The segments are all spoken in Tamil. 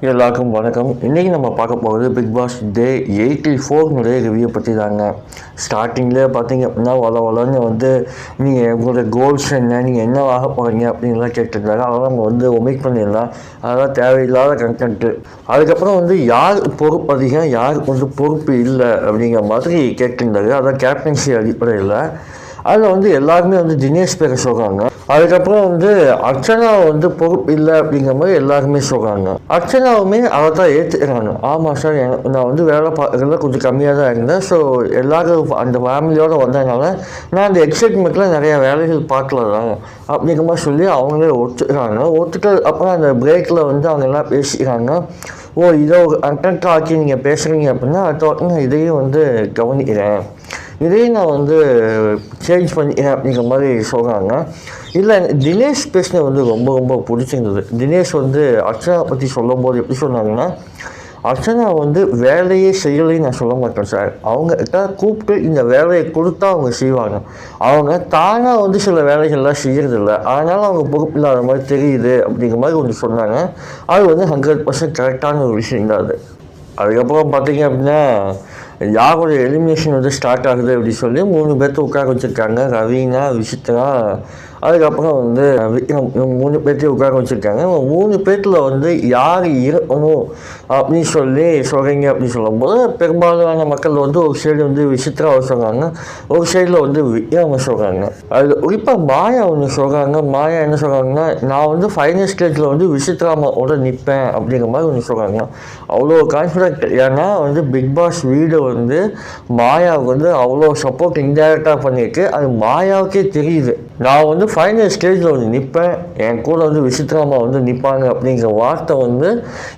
எல்லாருக்கும் வணக்கம். இன்றைக்கி நம்ம பார்க்க போகிறது பிக் பாஸ் டே 84 ரிவ்யூ பற்றி தாங்க. ஸ்டார்டிங்லேயே பார்த்தீங்க அப்படின்னா வளர்ந்து நீங்கள் உங்களோட கோல்ஸ் என்ன, நீங்கள் என்ன ஆக போகிறீங்க அப்படின்லாம் கேட்டுருந்தாங்க. அதெல்லாம் நம்ம ஒமிட் பண்ணிடலாம். அதெல்லாம் தேவையில்லாத கண்டென்ட்டு. அதுக்கப்புறம் யார் பொறுப்பு அதிகம், யார் பொறுப்பு இல்லை அப்படிங்கிற மாதிரி கேட்டிருந்தாரு. அதான் கேப்டன்சி அடிப்படையில் அதில் எல்லாருமே தினேஷ் பேரை சொல்கிறாங்க. அதுக்கப்புறம் அர்ச்சனா பொறுப்பு இல்லை அப்படிங்கிற மாதிரி எல்லாருமே சொல்கிறாங்க. அர்ச்சனாவுமே அதை தான் ஏற்றுக்கிறாங்க. ஆமாம் சார், நான் வேலை பார்க்குறதுல கொஞ்சம் கம்மியாக தான் இருந்தேன். ஸோ எல்லோரும் அந்த ஃபேமிலியோடு வந்ததுனால நான் அந்த எக்ஸைட்மெண்ட்டில் நிறையா வேலைகள் பார்க்கல தான் அப்படிங்கிற மாதிரி சொல்லி அவங்களே ஒத்துக்கிறாங்க. அப்புறம் அந்த பிரேக்கில் அவங்க எல்லாம் பேசிக்கிறாங்க. இதை ஒரு கண்டென்ட் ஆக்கி நீங்கள் பேசுகிறீங்க அப்படின்னா அடுத்த நான் இதையும் கவனிக்கிறேன், இதையும் நான் சேஞ்ச் பண்ணிக்கிறேன் அப்படிங்கிற மாதிரி சொல்கிறாங்க. இல்லை, தினேஷ் பேசினது ரொம்ப ரொம்ப பிடிச்சிருந்தது. தினேஷ் அர்ச்சனா பற்றி சொல்லும் போது எப்படி சொன்னாங்கன்னா, அர்ச்சனா வேலையே செய்யலைன்னு நான் சொல்ல மாட்டேன் சார். அவங்ககிட்ட கூப்பிட்டு இந்த வேலையை கொடுத்தா அவங்க செய்வாங்க. அவங்க தானாக சில வேலைகள்லாம் செய்யறதில்ல, அதனால் அவங்க பொறுப்பு இல்லாத மாதிரி தெரியுது அப்படிங்கிற மாதிரி சொன்னாங்க. அது 100% கரெக்டான ஒரு விஷயம் தான் அது. அதுக்கப்புறம் பார்த்தீங்க அப்படின்னா யாரோட எலிமினேஷன் ஸ்டார்ட் ஆகுது அப்படின்னு சொல்லி 3 பேர்த்த உட்கார வச்சுருக்காங்க. ரவீனா, விசித்ரா, அதுக்கப்புறம் விக்ரம். 3 பேர்த்தையும் உட்கார வச்சுருக்காங்க. 3 பேர்த்தில் யார் இருக்கணும் அப்படின்னு சொல்லி சொல்கிறீங்க அப்படின்னு சொல்லும்போது பெரும்பாலான மக்கள் ஒரு சைடு விசித்ராவை சொல்கிறாங்க, ஒரு சைடில் விக்ரமை சொல்கிறாங்க. அது குறிப்பாக மாயா சொல்கிறாங்க. மாயா என்ன சொல்கிறாங்கன்னா, நான் ஃபைனல் ஸ்டேஜில் விசித்ராமாவோட நிற்பேன் அப்படிங்கிற மாதிரி சொல்கிறாங்க. அவ்வளோ கான்ஃபிடென்ட். ஏன்னா பிக் பாஸ் வீடு மாயாவுக்கு அவ்வளோ சப்போர்ட் இன்டைரக்டாக பண்ணியிருக்கு. அது மாயாவுக்கே தெரியுது. நான் ஃபைனல் ஸ்டேஜில் நிற்பேன், என் கூட விசித்ராமா நிற்பாங்க அப்படிங்கிற வார்த்தை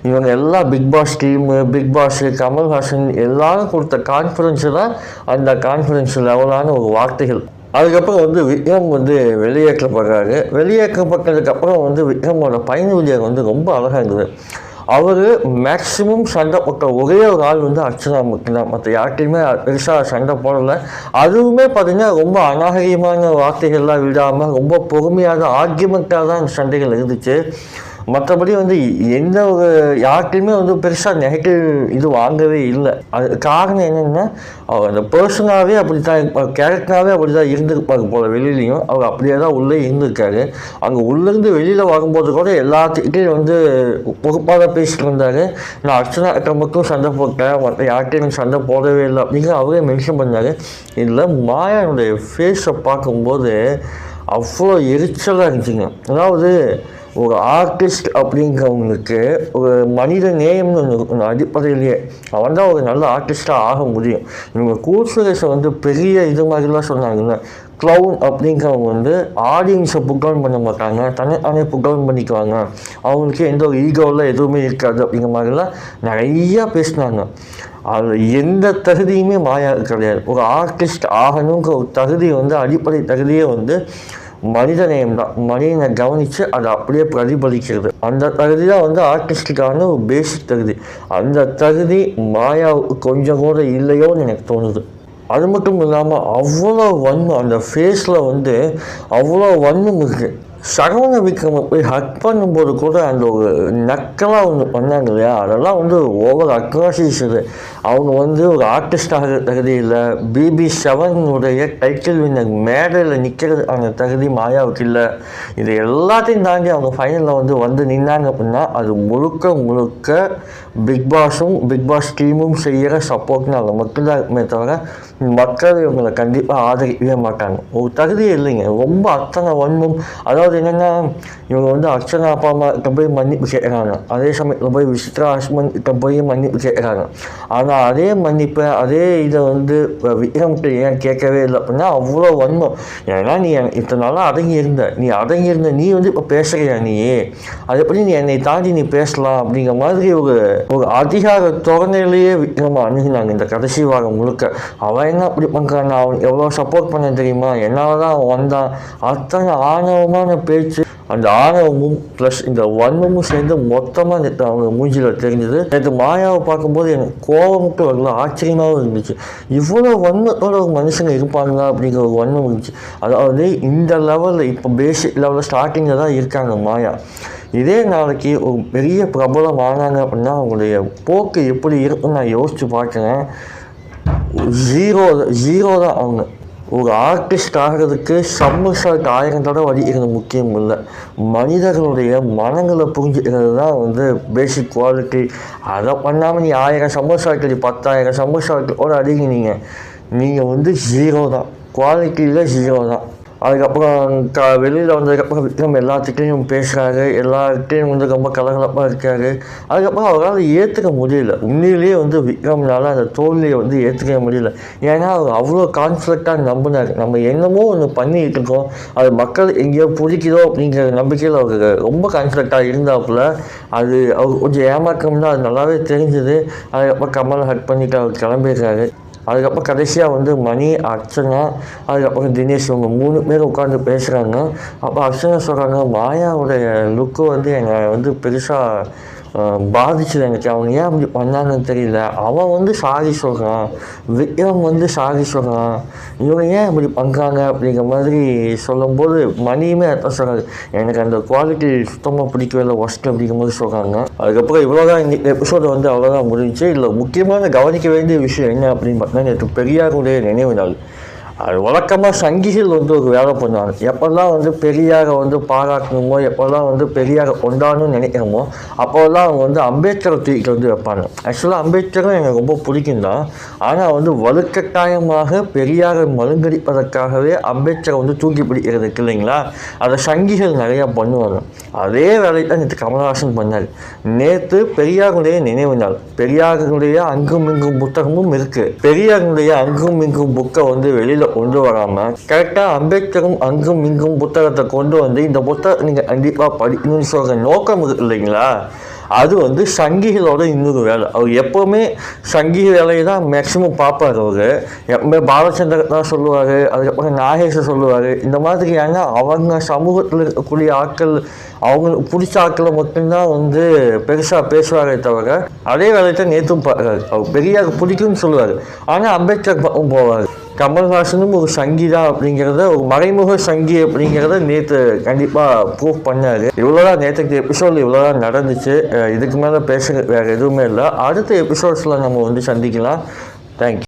இவங்க எல்லா big boss team, big boss, Kamal Haasan எல்லாரும் கொடுத்த கான்ஃபிடென்ஸு தான் அந்த கான்ஃபிடென்ஸ் லெவலான ஒரு வார்த்தைகள். அதுக்கப்புறம் விக்ரம் வெளியேற்றப்படுறாரு. வெளியேற்றப்பட்டதுக்கப்புறம் விக்ரமோட பயண ரொம்ப அழகாக இருந்தது. அவர் மேக்ஸிமம் சண்டை போட்ட ஒரே ஒரு ஆள் அர்ச்சனா மட்டும்தான். மற்ற யார்கிட்டையுமே பெருசாக சண்டை போடலை. அதுவுமே பார்த்திங்கன்னா ரொம்ப அநாகரிகமான வார்த்தைகள்லாம் விடாமல் ரொம்ப பொறுமையாக ஆர்கியூமெண்ட்டாக தான் சண்டைகள் இருந்துச்சு. மற்றபடி எந்த ஒரு யார்கிட்டையுமே பெருசாக நெகட்டிவ் இது வாங்கவே இல்லை. அது காரணம் என்னென்னா, அவர் அந்த பர்சனாகவே அப்படி தான் இருப்பார், கேரக்டராகவே அப்படி தான் இருந்திருப்பார் போல். வெளியிலையும் அவர் அப்படியே தான் உள்ளே இருந்திருக்காரு. அங்கே உள்ளேருந்து வெளியில் வரும்போது கூட எல்லாத்துக்கிட்டையும் பொறுப்பாக தான் பேசிட்டு இருந்தார். நான் அர்ச்சனா கிட்ட மட்டும் சண்டை போட்டேன், மற்ற யார்கிட்டையும் சண்டை போடவே இல்லை அப்படிங்கிற அவரே மென்ஷன் பண்ணார். இதில் மாயானுடைய ஃபேஸை பார்க்கும்போது அவ்வளோ எரிச்சலாக இருந்துச்சுங்க. அதாவது ஒரு ஆர்டிஸ்ட் அப்படிங்கிறவங்களுக்கு ஒரு மனித நேயம்னு ஒன்று அடிப்படையிலேயே அவன் தான் ஒரு நல்ல ஆர்டிஸ்டாக ஆக முடியும். இவங்க கூசுரேஸை பெரிய இது மாதிரிலாம் சொன்னாங்கல்ல, க்ளவுன் அப்படிங்கிறவங்க ஆடியன்ஸை புகழ் பண்ண மாட்டாங்க, தன்னைத்தானே புகழ் பண்ணிக்குவாங்க, அவங்களுக்கு எந்த ஒரு ஈகோவில் எதுவுமே இருக்காது அப்படிங்கிற மாதிரிலாம் நிறையா பேசினாங்க. அதில் எந்த தகுதியுமே மாயா கிடையாது. ஒரு ஆர்டிஸ்ட் ஆகணுங்கிற ஒரு தகுதி அடிப்படை தகுதியே மனிதநேயம் தான். மனிதனை கவனித்து அதை அப்படியே பிரதிபலிக்கிறது. அந்த தகுதி தான் ஆர்டிஸ்டுக்கான ஒரு பேசிக் தகுதி. அந்த தகுதி மாயாவுக்கு கொஞ்சம் கூட இல்லையோன்னு எனக்கு தோணுது. அது மட்டும் இல்லாமல் அவ்வளோ வன்மம் அந்த ஃபேஸில் அவ்வளோ வன்மம் இருக்குது. சரவண விக்ரமை போய் ஹக் பண்ணும்போது கூட அந்த ஒரு நக்கலாக ஒன்று பண்ணாங்க இல்லையா, அதெல்லாம் ஓவர் அக்ராசிஸ். அவங்க ஒரு ஆர்டிஸ்டாக தகுதி இல்லை. BB7 டைட்டில் வின்னர் மேடையில் நிற்கிறது அந்த தகுதி மாயாவுக்கு இல்லை. இது எல்லாத்தையும் தாண்டி அவங்க ஃபைனலில் நின்னாங்க அப்படின்னா அது முழுக்க பிக் பாஸும் பிக் பாஸ் டீமும் செய்கிற சப்போர்ட்னால மட்டும்தான் இருக்குமே தவிர மக்கள் இவங்களை கண்டிப்பாக ஆதரிக்கவே மாட்டாங்க. ஒரு தகுதியே இல்லைங்க. ரொம்ப அத்தனை வன்மம். அதாவது என்னென்னா, இவங்க அர்ச்சனா அப்பா அம்மா கிட்ட போய் மன்னிப்பு கேட்குறாங்க, அதே சமயத்தில் போய் விசித்ரா ஹஸ்பண்ட் கிட்ட போய் மன்னிப்பு கேட்குறாங்க. ஆனால் அதே மன்னிப்பை அதே இதை விக்ரம்கிட்ட ஏன் கேட்கவே இல்லை அப்படின்னா அவ்வளோ வன்மம். ஏன்னா நீ இத்தனை நாளாக அடங்கி இருந்த நீ இப்போ பேசுகிறியா, நீ அது எப்படி நீ என்னை தாண்டி நீ பேசலாம் அப்படிங்கிற மாதிரி ஒரு அதிகார தோரணையிலேயே விக்ரமா அணுகினாங்க இந்த கடைசி வாரம் முழுக்க. அவன் என்ன அப்படி பண்ணுறான், அவன் எவ்வளோ சப்போர்ட் பண்ண தெரியுமா, என்னால் தான் அவன் வந்தான், அத்தனை ஆணவமான பேச்சு. அந்த ஆணவமும் ப்ளஸ் இந்த வன்மமும் சேர்ந்து மொத்தமாக நேற்று அவங்க மூஞ்சியில் தெரிஞ்சது. நேற்று மாயாவை பார்க்கும்போது எனக்கு கோபமுட்டு வரல, ஆச்சரியமாகவும் இருந்துச்சு. இவ்வளோ வன்மத்தோட ஒரு மனுஷங்க இருப்பாங்களா அப்படிங்கிற ஒரு வன்மம் இருந்துச்சு. அதாவது இந்த லெவலில் இப்போ பேசிக் லெவலில் ஸ்டார்டிங்கில் தான் இருக்காங்க மாயா. இதே நாளைக்கு ஒரு பெரிய பிரபலம் ஆனாங்க அப்படின்னா அவங்களுடைய போக்கு எப்படி இருக்குன்னு நான் யோசித்து பார்க்குறேன். ஜீரோ தான் அவங்க. ஒரு ஆர்டிஸ்ட் ஆகிறதுக்கு சம்மர்ஷாட் 1000 தடவை வடிக்கிறது முக்கியம் இல்லை, மனிதர்களுடைய மனங்களை புரிஞ்சுக்கிறது தான் வந்து பேசிக் குவாலிட்டி. அதை பண்ணாமல் நீ 1000 சம்மர்ஷாட் 10,000 சம்மர்ஷாட்டோட அடிங்க, நீங்கள் வந்து ஜீரோ தான், குவாலிட்டியில் ஜீரோ தான். அதுக்கப்புறம் வெளியில் வந்ததுக்கப்புறம் விக்ரம் எல்லாத்துக்கிட்டையும் பேசுகிறாரு, எல்லார்கிட்டையும் வந்து ரொம்ப கலகலப்பாக இருக்காரு. அதுக்கப்புறம் அவரால் ஏற்றுக்க முடியல, உண்மையிலேயே வந்து விக்ரம்னால அந்த தோல்வியை வந்து ஏற்றுக்க முடியல. ஏன்னா அவர் அவ்வளோ கான்ஃபிடென்ட்டாக நம்பினார், நம்ம என்னமோ ஒன்று பண்ணிகிட்டு இருக்கோம், அது மக்கள் எங்கேயோ பிடிக்குதோ அப்படிங்கிற நம்பிக்கையில் அவர் ரொம்ப கான்ஃபிடென்ட்டாக இருந்தாப்புல. அது அவர் கொஞ்சம் ஏமாற்றம்னா அது நல்லாவே தெரிஞ்சுது. அதுக்கப்புறம் கமலை ஹட் பண்ணிட்டு அவர் கிளம்பிடுறாரு. அதுக்கப்புறம் கடைசியாக வந்து மணி, அர்ச்சனா, அதுக்கப்புறம் தினேஷ் இவங்க 3 பேர் உட்காந்து பேசுகிறாங்க. அப்போ அர்ச்சனா சொல்கிறாங்க, மாயாவுடைய லுக்கு வந்து என்னை வந்து பெருசாக பாதிச்சுது, எனக்கு அவங்க ஏன் அப்படி பண்ணாங்கன்னு தெரியல. அவன் வந்து சாரி சொல்கிறான், விக்ரம் வந்து சாரி சொல்கிறான், இவங்க ஏன் அப்படி பண்ணுறாங்க அப்படிங்கிற மாதிரி சொல்லும்போது மணியுமே அதான் சொல்கிறாரு, எனக்கு அந்த குவாலிட்டி சுத்தமாக பிடிக்கவே இல்லை, ஒஸ்ட் அப்படிங்கிற மாதிரி சொல்கிறாங்க. அதுக்கப்புறம் இவ்வளோதான் இந்த எபிசோடு வந்து அவ்வளோதான் முடிஞ்சிச்சு. இல்லை முக்கியமான கவனிக்க வேண்டிய விஷயம் என்ன அப்படின்னு பார்த்தீங்கன்னா, நேற்று பெரியாருடைய நினைவு நாள். அது வழக்கமாக சங்கிகள் வந்து ஒரு வேலை பண்ணுவாங்க. எப்போல்லாம் வந்து பெரியாரை வந்து பாராட்டணுமோ, எப்போல்லாம் வந்து பெரியாரை கொண்டாடணும்னு நினைக்கிறோமோ, அப்போல்லாம் அவங்க வந்து அம்பேத்கரை தூக்கிட்டு வந்து வைப்பாங்க. ஆக்சுவலாக அம்பேத்கரும் எனக்கு ரொம்ப பிடிக்கும் தான், ஆனால் வந்து வலுக்கட்டாயமாக பெரியாரை மழுங்கடிப்பதற்காகவே அம்பேத்கரை வந்து தூக்கி பிடிக்கிறதுக்கு இல்லைங்களா, அதை சங்கிகள் நிறையா பண்ணுவாங்க. அதே வேலையை தான் நேற்று கமலஹாசன் பண்ணார். நேற்று பெரியாருடைய நினைவு நாள், பெரியாருடைய அங்கும் இங்கும் புத்தகமும் இருக்குது. பெரியாருடைய அங்கும் இங்கும் புக்கை வந்து வெளியில் கொண்டு வராமல் கரெக்டாக அம்பேத்கரும் அங்கும் இங்கும் புத்தகத்தை கொண்டு வந்து இந்த புத்தகம் நீங்கள் கண்டிப்பாக படிக்கணும்னு சொல்கிற நோக்கம் இருக்கு இல்லைங்களா, அது வந்து சங்கிகளோட இன்னொரு வேலை. அவர் எப்போவுமே சங்கி வேலையை தான் மேக்சிமம் பார்ப்பார். அவர் எப்பவுமே பாலச்சந்திரன் தான் சொல்லுவார், அதுக்கப்புறம் நாகேஷை சொல்லுவார். இந்த மாதிரி ஏன்னா அவங்க சமூகத்தில் இருக்கக்கூடிய ஆட்கள், அவங்களுக்கு பிடிச்ச ஆட்களை மட்டும்தான் வந்து பெருசாக பேசுவாரே தவிர அதே வேலையை தான் நேற்றும் பார்க்குறாரு. அவர் பெரியாருக்கு பிடிக்கும்னு சொல்லுவார், ஆனால் அம்பேத்கர் பக்கம் போவார். கமல்ஹாசனும் ஒரு சங்கி தான் அப்படிங்கிறத, ஒரு மறைமுக சங்கி அப்படிங்கிறத நேற்று கண்டிப்பாக ப்ரூவ் பண்ணார். இவ்வளோதான் நேற்றுக்கு எபிசோடு, இவ்வளோதான் நடந்துச்சு. இதுக்கு மேலே பேச வேறு எதுவுமே இல்லை. அடுத்த எபிசோட்ஸில் நம்ம வந்து சந்திக்கலாம். தேங்க்யூ.